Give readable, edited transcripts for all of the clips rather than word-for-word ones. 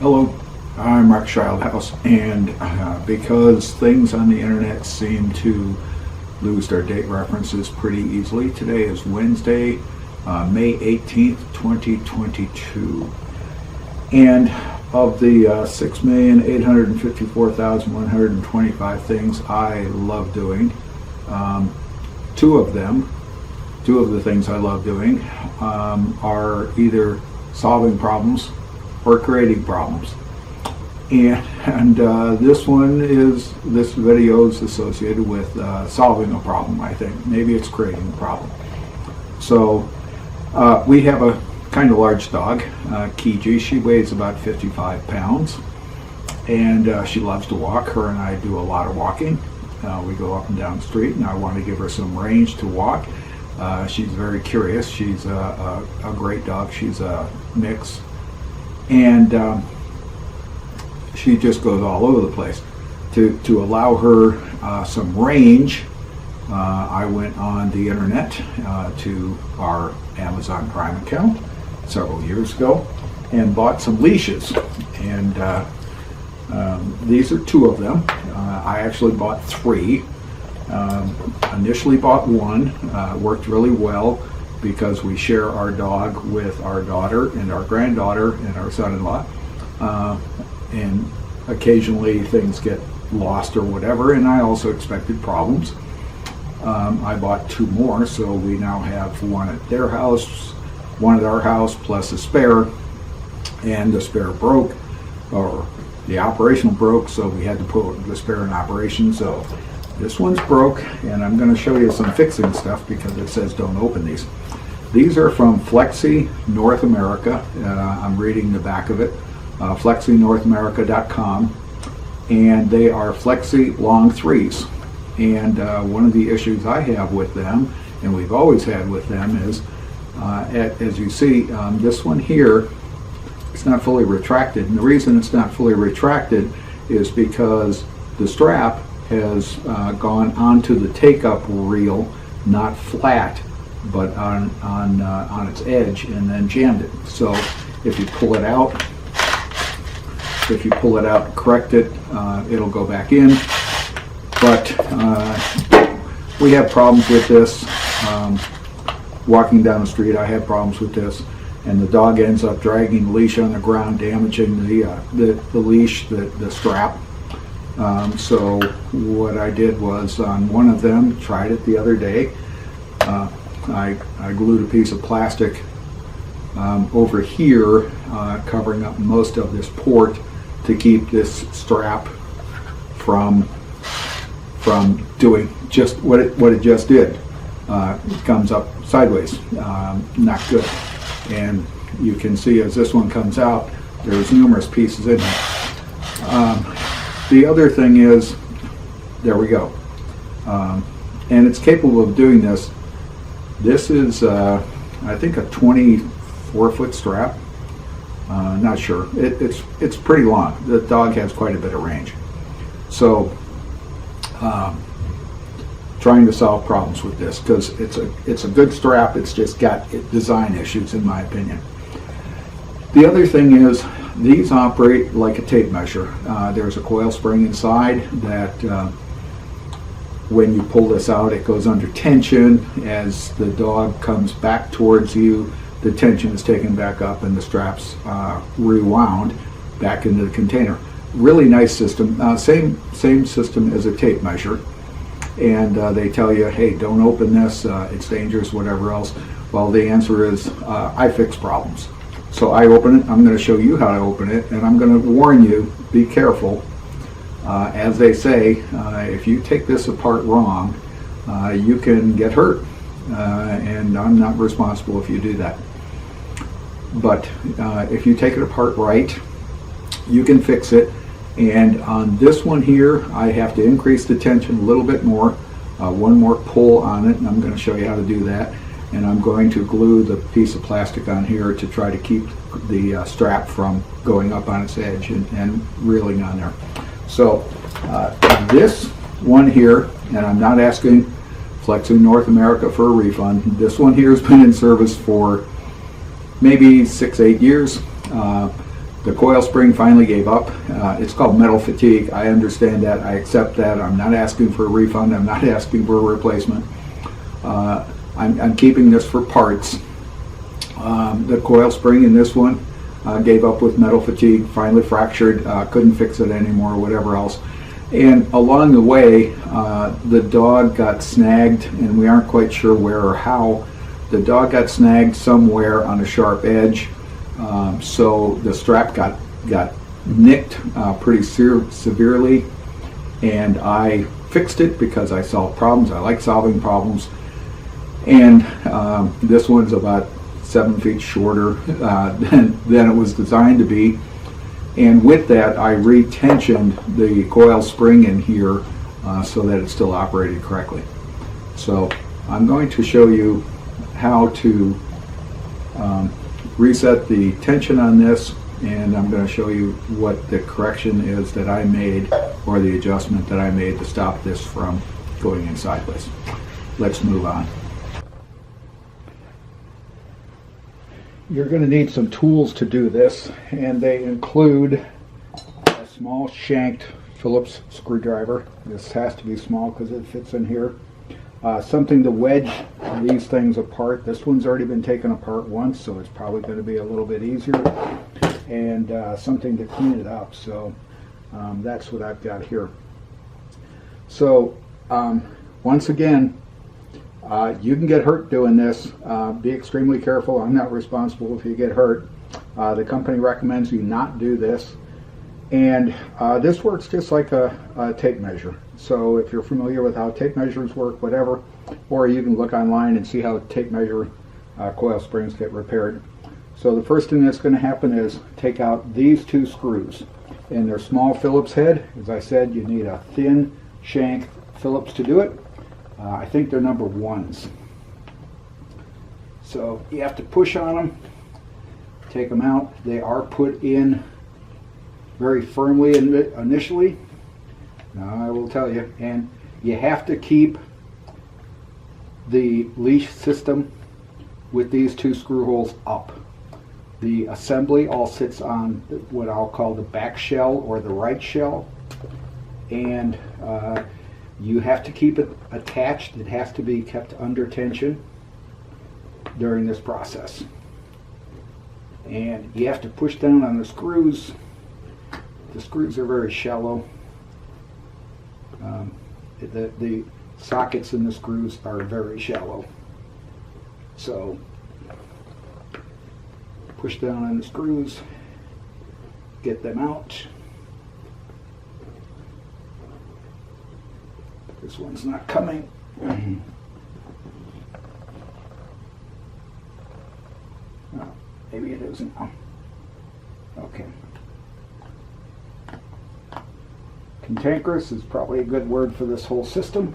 Hello, I'm Mark Childhouse, and because things on the internet seem to lose their date references pretty easily, today is Wednesday, May 18th, 2022. And of the 6,854,125 things I love doing, two of the things I love doing are either solving problems or creating problems. And this video is associated with solving a problem, I think. Maybe it's creating a problem. So we have a kind of large dog, Kiji. She weighs about 55 pounds, and she loves to walk. Her and I do a lot of walking. We go up and down the street, and I want to give her some range to walk. She's very curious. She's a great dog. She's a mix. And she just goes all over the place. To allow her some range, I went on the internet to our Amazon Prime account several years ago and bought some leashes. And these are two of them. I actually bought three. Initially bought one. Worked really well because we share our dog with our daughter and our granddaughter and our son-in-law, and occasionally things get lost or whatever, and I also expected problems. I bought two more, so we now have one at their house, one at our house, plus a spare, and the spare broke, or the operational broke, so we had to put the spare in operation. So this one's broke, and I'm going to show you some fixing stuff because it says don't open these. These are from Flexi North America. I'm reading the back of it, FlexiNorthAmerica.com, and they are Flexi Long 3s. And one of the issues I have with them, and we've always had with them, is as you see, this one here, it's not fully retracted. And the reason it's not fully retracted is because the strap has gone onto the take-up reel, not flat, but on its edge, and then jammed it. So if you pull it out, and correct it, it'll go back in. But we have problems with this. Walking down the street, I have problems with this, and the dog ends up dragging the leash on the ground, damaging the leash, the strap. So what I did was, on one of them, tried it the other day, I glued a piece of plastic over here, covering up most of this port to keep this strap from doing just what it just did. It comes up sideways, not good. And you can see as this one comes out, there's numerous pieces in it. The other thing is, there we go. And it's capable of doing this. This is, I think, a 24-foot strap. Not sure. It's pretty long. The dog has quite a bit of range. So, trying to solve problems with this, because it's a good strap. It's just got design issues, in my opinion. The other thing is, these operate like a tape measure. There's a coil spring inside that when you pull this out, it goes under tension. As the dog comes back towards you, the tension is taken back up and the straps rewound back into the container. Really nice system. Same system as a tape measure. And they tell you, hey, don't open this, it's dangerous, whatever else. Well, the answer is, I fix problems. So I open it. I'm going to show you how to open it, and I'm going to warn you, be careful. As they say, if you take this apart wrong, you can get hurt, and I'm not responsible if you do that. But if you take it apart right, you can fix it. And on this one here, I have to increase the tension a little bit more, one more pull on it, and I'm going to show you how to do that. And I'm going to glue the piece of plastic on here to try to keep the strap from going up on its edge and reeling on there. So this one here, and I'm not asking Flexi North America for a refund, this one here has been in service for maybe 6-8 years. The coil spring finally gave up. It's called metal fatigue. I understand that. I accept that. I'm not asking for a refund. I'm not asking for a replacement. I'm keeping this for parts. The coil spring in this one gave up with metal fatigue, finally fractured, couldn't fix it anymore, whatever else. And along the way, the dog got snagged, and we aren't quite sure where or how. The dog got snagged somewhere on a sharp edge, so the strap got nicked pretty severely, and I fixed it because I solve problems. I like solving problems. And this one's about 7 feet shorter than it was designed to be. And with that, I retensioned the coil spring in here so that it still operated correctly. So I'm going to show you how to reset the tension on this, and I'm going to show you what the correction is that I made, or the adjustment that I made to stop this from going in sideways. Let's move on. You're going to need some tools to do this, and they include a small shanked Phillips screwdriver. This has to be small because it fits in here. Something to wedge these things apart. This one's already been taken apart once, so it's probably going to be a little bit easier. And something to clean it up. So that's what I've got here. So once again, you can get hurt doing this. Be extremely careful. I'm not responsible if you get hurt. The company recommends you not do this. And this works just like a tape measure. So if you're familiar with how tape measures work, whatever, or you can look online and see how tape measure coil springs get repaired. So the first thing that's going to happen is take out these two screws. And they're small Phillips head. As I said, you need a thin shank Phillips to do it. I think they're number 1s. So you have to push on them, take them out. They are put in very firmly initially. Now I will tell you, and you have to keep the leash system with these two screw holes up. The assembly all sits on what I'll call the back shell or the right shell, and you have to keep it attached. It has to be kept under tension during this process. And you have to push down on the screws. The screws are very shallow. The sockets in the screws are very shallow. So push down on the screws, get them out. This one's not coming. Oh, maybe it isn't. Oh. Okay. Cantankerous is probably a good word for this whole system.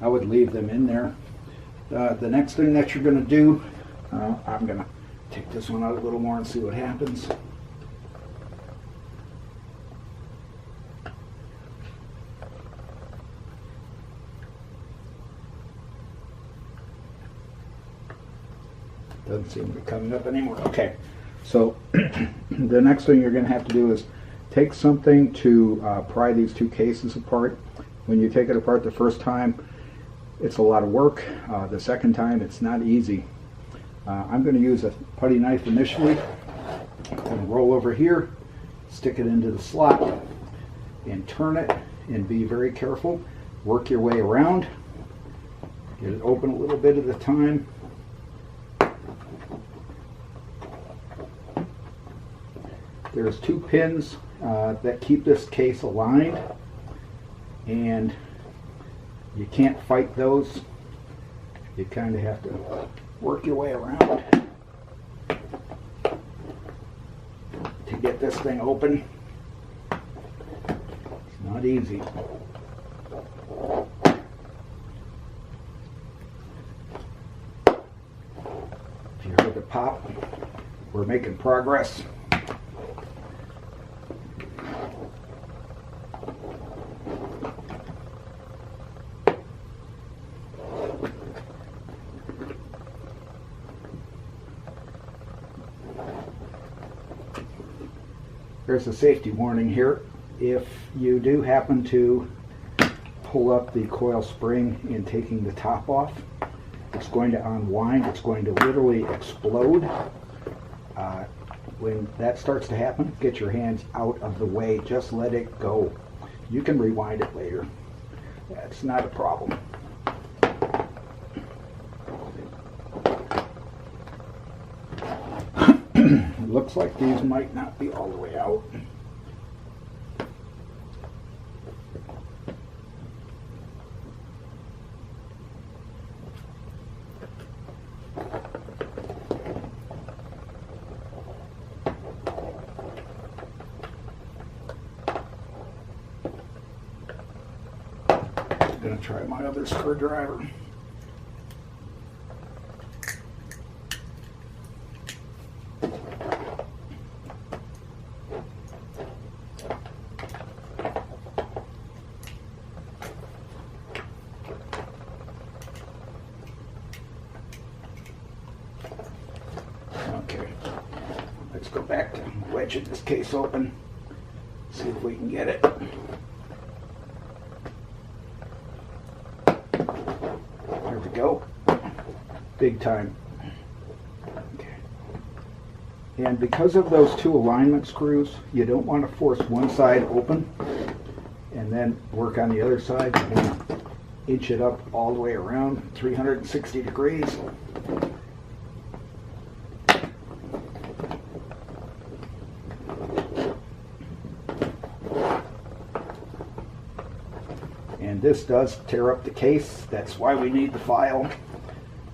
I would leave them in there. The next thing that you're going to do, I'm going to take this one out a little more and see what happens. Doesn't seem to be coming up anymore. Okay, so the next thing you're going to have to do is take something to pry these two cases apart. When you take it apart the first time, it's a lot of work. The second time, it's not easy. I'm going to use a putty knife initially. I'm going to roll over here, stick it into the slot, and turn it, and be very careful. Work your way around. Get it open a little bit at a time. There's 2 pins that keep this case aligned, and you can't fight those. You kind of have to work your way around to get this thing open. It's not easy. If you heard the pop, we're making progress. There's a safety warning here. If you do happen to pull up the coil spring in taking the top off, it's going to unwind. It's going to literally explode. When that starts to happen, get your hands out of the way. Just let it go. You can rewind it later. That's not a problem. It looks like these might not be all the way out. I'm going to try my other screwdriver. Okay, let's go back to wedging this case open, see if we can get it. There we go. Big time. Okay. And because of those two alignment screws, you don't want to force one side open and then work on the other side. You want to inch it up all the way around 360 degrees. And this does tear up the case. That's why we need the file,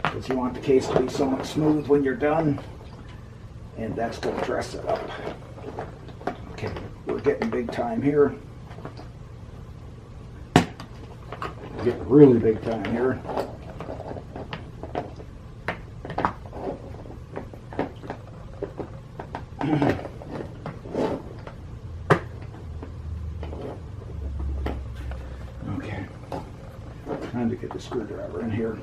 because you want the case to be somewhat smooth when you're done, and that's going to dress it up. Okay, we're getting big time here. We're getting really big time here. Okay, time to get the screwdriver in here.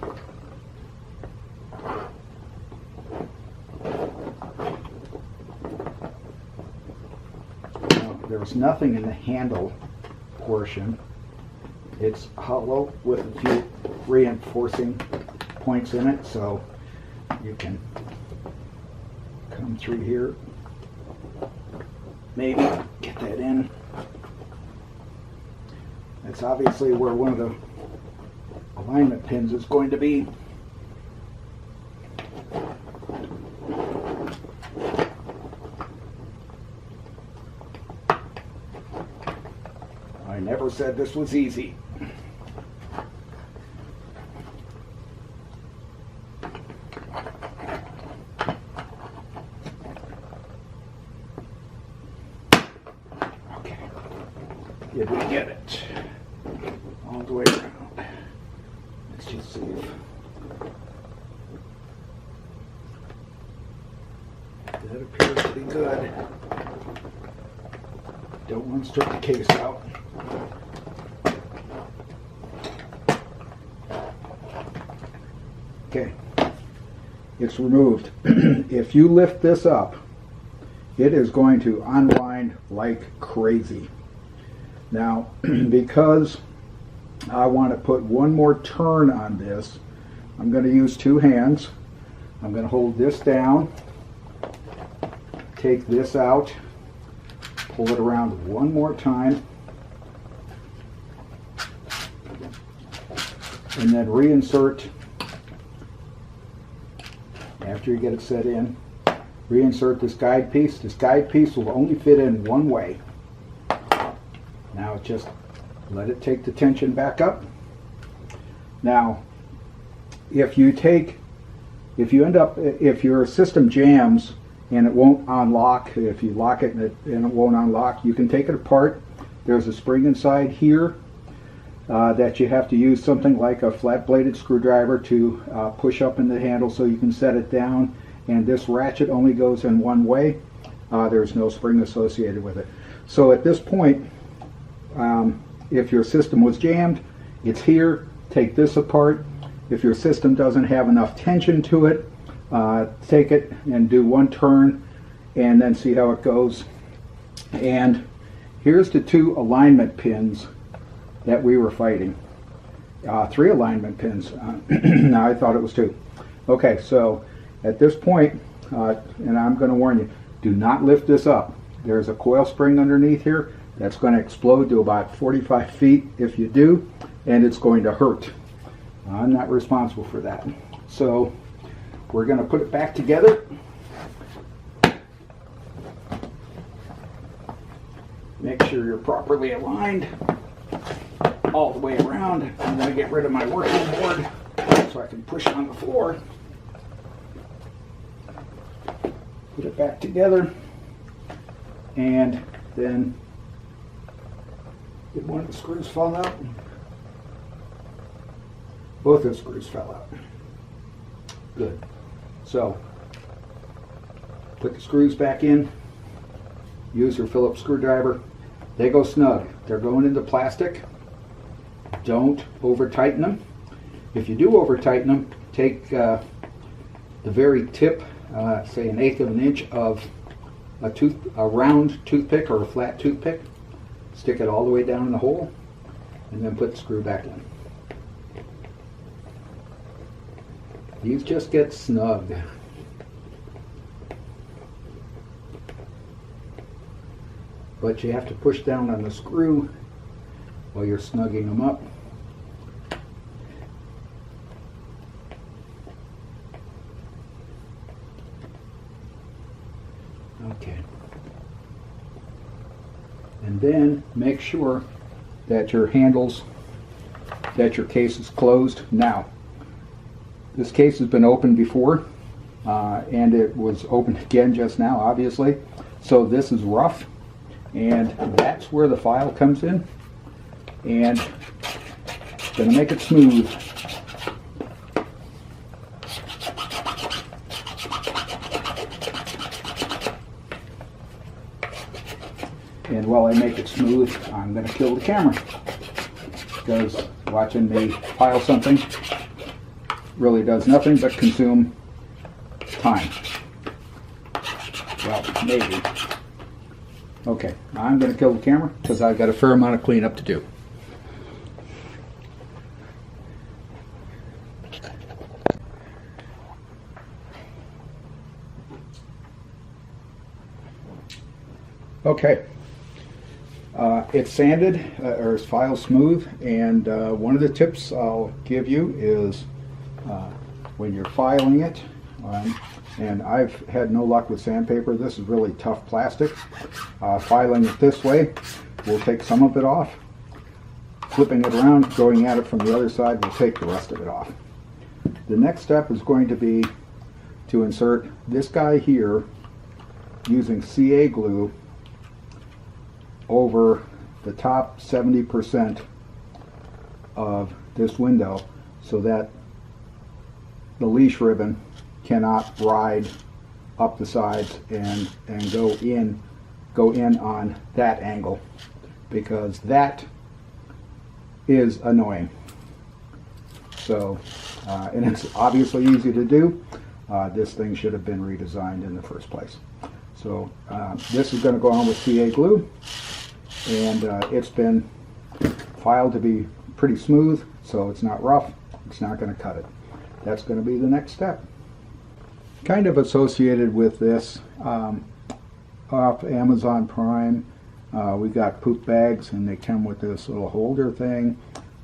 Now, there's nothing in the handle portion. It's hollow with a few reinforcing points in it, so you can come through here, maybe get that in. That's obviously where one of the alignment pins is going to be. I never said this was easy. Okay, did we get it all the way around? Let's just see if that appears to be good. Don't want to strip the case out. Okay, it's removed. If you lift this up, it is going to unwind like crazy. Now, because I want to put one more turn on this, I'm going to use two hands. I'm going to hold this down, take this out, pull it around one more time, and then reinsert. After you get it set in, reinsert this guide piece. This guide piece will only fit in one way. Now just let it take the tension back up. Now, if your system jams and it won't unlock, if you lock it and it won't unlock, you can take it apart. There's a spring inside here that you have to use something like a flat-bladed screwdriver to push up in the handle so you can set it down. And this ratchet only goes in one way. There's no spring associated with it. So at this point, if your system was jammed, it's here. Take this apart. If your system doesn't have enough tension to it, take it and do one turn and then see how it goes. And here's the 2 alignment pins that we were fighting. 3 alignment pins. Now I thought it was 2. Okay, so at this point, and I'm going to warn you, do not lift this up. There's a coil spring underneath here that's going to explode to about 45 feet if you do, and it's going to hurt. I'm not responsible for that. So we're going to put it back together. Make sure you're properly aligned all the way around. I'm going to get rid of my working board so I can push on the floor. Put it back together, and then did one of the screws fall out? Both the screws fell out. Good. So put the screws back in. Use your Phillips screwdriver. They go snug. They're going into plastic. Don't over tighten them. If you do over tighten them, take the very tip, say 1/8 of an inch of a round toothpick or a flat toothpick, stick it all the way down in the hole, and then put the screw back in. These just get snug. But you have to push down on the screw while you're snugging them up. Okay. And then make sure that your handles, that your case is closed. Now, this case has been opened before, and it was opened again just now, obviously. So this is rough, and that's where the file comes in. And gonna make it smooth. And while I make it smooth, I'm going to kill the camera, because watching me file something really does nothing but consume time. Well, maybe. Okay, I'm going to kill the camera because I've got a fair amount of cleanup to do. Okay. It's sanded, or it's filed smooth, and one of the tips I'll give you is when you're filing it, and I've had no luck with sandpaper, this is really tough plastic. Filing it this way will take some of it off. Flipping it around, going at it from the other side will take the rest of it off. The next step is going to be to insert this guy here using CA glue over the top 70% of this window so that the leash ribbon cannot ride up the sides and go in on that angle, because that is annoying. So and it's obviously easy to do. This thing should have been redesigned in the first place. So this is going to go on with CA glue, and it's been filed to be pretty smooth, so it's not rough, it's not going to cut it. That's going to be the next step. Kind of associated with this, off Amazon Prime, we got poop bags, and they come with this little holder thing.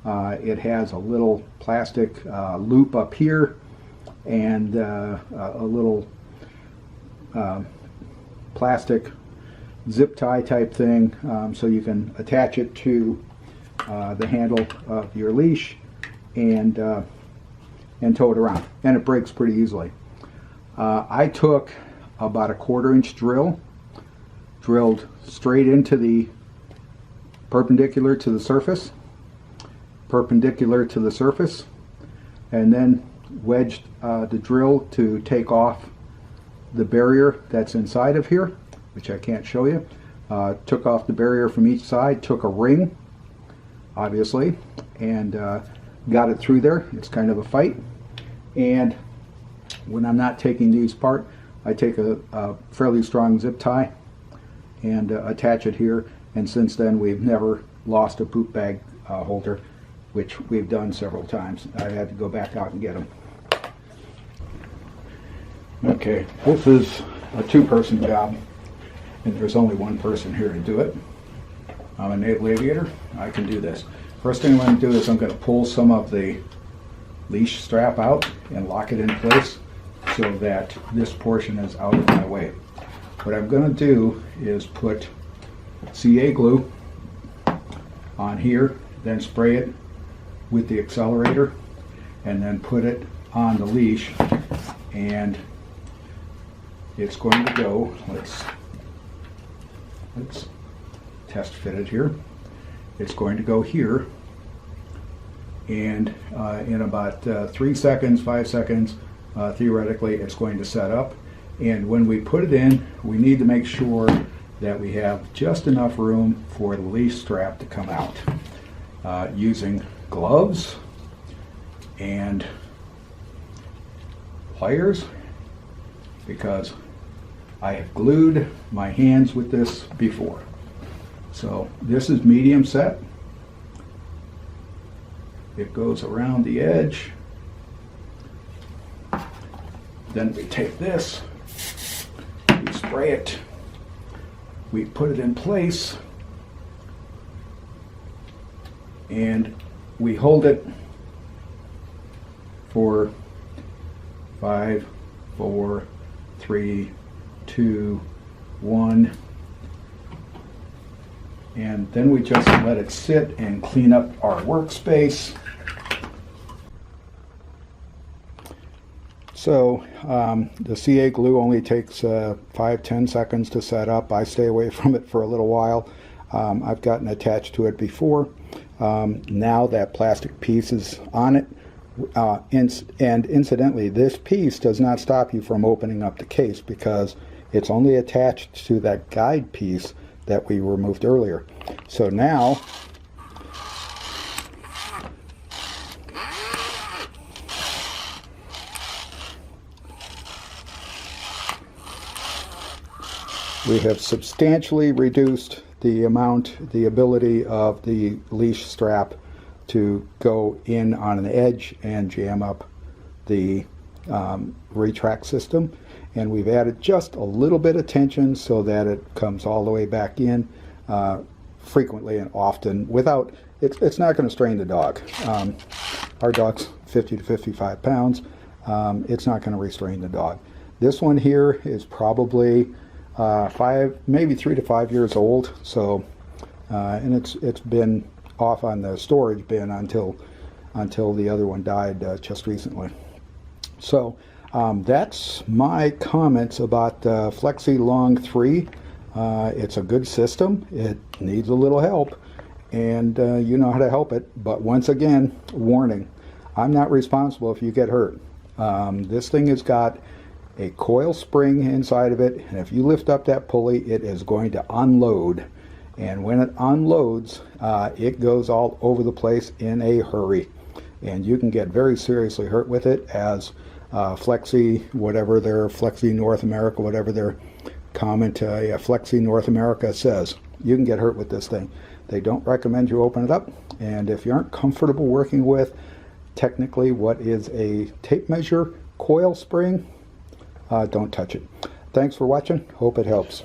It has a little plastic loop up here, and a little plastic zip tie type thing, so you can attach it to the handle of your leash and tow it around, and it breaks pretty easily. I took about a 1/4 inch drill, drilled straight into the perpendicular to the surface, and then wedged the drill to take off the barrier that's inside of here, which I can't show you. Took off the barrier from each side, took a ring, obviously, and got it through there. It's kind of a fight. And when I'm not taking these apart, I take a fairly strong zip tie and attach it here. And since then, we've never lost a poop bag holder, which we've done several times. I had to go back out and get them. Okay, this is a two-person job, and there's only one person here to do it. I'm a naval aviator. I can do this. First thing I'm going to do is I'm going to pull some of the leash strap out and lock it in place so that this portion is out of my way. What I'm going to do is put CA glue on here, then spray it with the accelerator, and then put it on the leash, and it's going to go, let's test fit it here. It's going to go here, and in about 3 seconds, 5 seconds, theoretically it's going to set up. And when we put it in, we need to make sure that we have just enough room for the leash strap to come out, using gloves and pliers, because I have glued my hands with this before. So this is medium set. It goes around the edge. Then we take this, we spray it, we put it in place, and we hold it for 5, 4, 3, 2, 1, and then we just let it sit and clean up our workspace. So the CA glue only takes 5-10 seconds to set up. I stay away from it for a little while. I've gotten attached to it before. Now that plastic piece is on it, and incidentally, this piece does not stop you from opening up the case, because it's only attached to that guide piece that we removed earlier. So now we have substantially reduced the ability of the leash strap to go in on an edge and jam up the retract system. And we've added just a little bit of tension so that it comes all the way back in frequently and often without, it's not going to strain the dog. Our dog's 50 to 55 pounds. It's not going to restrain the dog. This one here is probably maybe 3 to 5 years old. So, and it's been off on the storage bin until the other one died just recently. So that's my comments about Flexi Long 3. It's a good system. It needs a little help, and you know how to help it. But once again, warning, I'm not responsible if you get hurt. This thing has got a coil spring inside of it, and if you lift up that pulley, it is going to unload. And when it unloads, it goes all over the place in a hurry, and you can get very seriously hurt with it, as Flexi, whatever their Flexi North America, whatever their comment, Flexi North America says, you can get hurt with this thing. They don't recommend you open it up, and if you aren't comfortable working with technically what is a tape measure coil spring, don't touch it. Thanks for watching. Hope it helps.